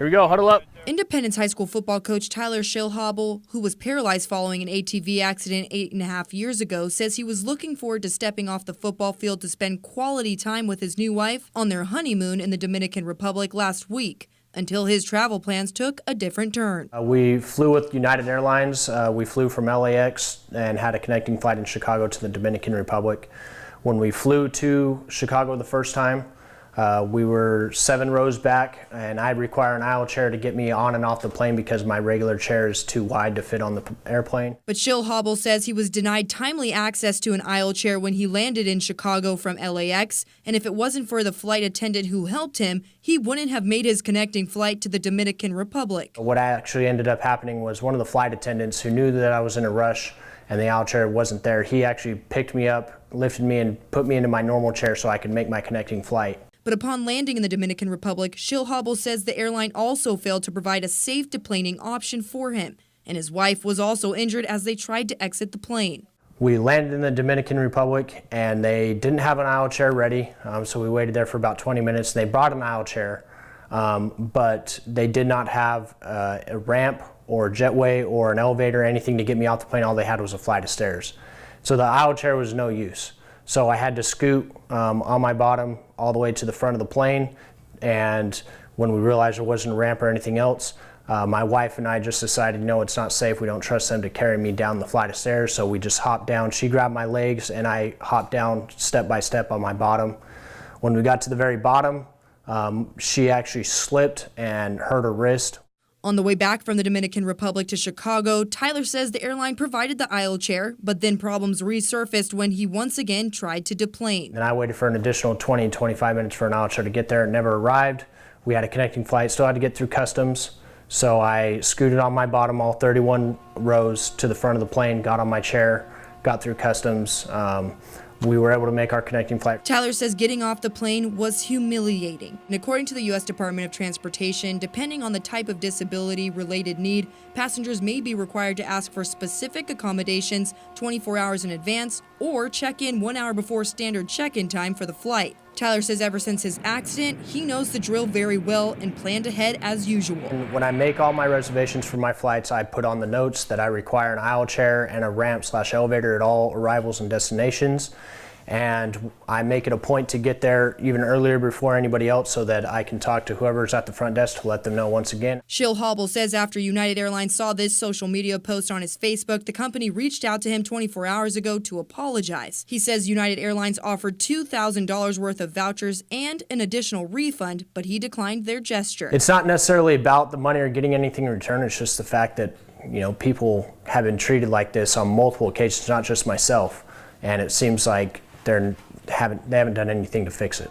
Here we go, huddle up. Independence High School football coach Tyler Schillhobel, who was paralyzed following an ATV accident 8.5 years ago, says he was looking forward to stepping off the football field to spend quality time with his new wife on their honeymoon in the Dominican Republic last week, until his travel plans took a different turn. We flew with United Airlines. We flew from LAX and had a connecting flight in Chicago to the Dominican Republic. When we flew to Chicago the first time, we were 7 rows back, and I'd require an aisle chair to get me on and off the plane because my regular chair is too wide to fit on the airplane. But Schillhobel says he was denied timely access to an aisle chair when he landed in Chicago from LAX, and if it wasn't for the flight attendant who helped him, he wouldn't have made his connecting flight to the Dominican Republic. What actually ended up happening was one of the flight attendants who knew that I was in a rush and the aisle chair wasn't there, he actually picked me up, lifted me, and put me into my normal chair so I could make my connecting flight. But upon landing in the Dominican Republic, Schillhobel says the airline also failed to provide a safe deplaning option for him, and his wife was also injured as they tried to exit the plane. We landed in the Dominican Republic, and they didn't have an aisle chair ready, so we waited there for about 20 minutes. They brought an aisle chair, but they did not have a ramp or a jetway or an elevator or anything to get me off the plane. All they had was a flight of stairs. So the aisle chair was no use. So I had to scoot on my bottom all the way to the front of the plane, and when we realized there wasn't a ramp or anything else, my wife and I just decided, no, it's not safe. We don't trust them to carry me down the flight of stairs, so we just hopped down. She grabbed my legs, and I hopped down step by step on my bottom. When we got to the very bottom, she actually slipped and hurt her wrist. On the way back from the Dominican Republic to Chicago, Tyler says the airline provided the aisle chair, but then problems resurfaced when he once again tried to deplane. And I waited for an additional 20-25 minutes for an aisle chair to get there. It never arrived. We had a connecting flight, still had to get through customs. So I scooted on my bottom all 31 rows to the front of the plane, got on my chair, got through customs. We were able to make our connecting flight. Tyler says getting off the plane was humiliating. And according to the U.S. Department of Transportation, depending on the type of disability-related need, passengers may be required to ask for specific accommodations 24 hours in advance or check in 1 hour before standard check-in time for the flight. Tyler says ever since his accident, he knows the drill very well and planned ahead as usual. And when I make all my reservations for my flights, I put on the notes that I require an aisle chair and a ramp/elevator at all arrivals and destinations. And I make it a point to get there even earlier before anybody else so that I can talk to whoever's at the front desk to let them know once again. Schillhobel says after United Airlines saw this social media post on his Facebook, the company reached out to him 24 hours ago to apologize. He says United Airlines offered $2,000 worth of vouchers and an additional refund, but he declined their gesture. It's not necessarily about the money or getting anything in return. It's just the fact that, people have been treated like this on multiple occasions, not just myself. And it seems like they haven't done anything to fix it.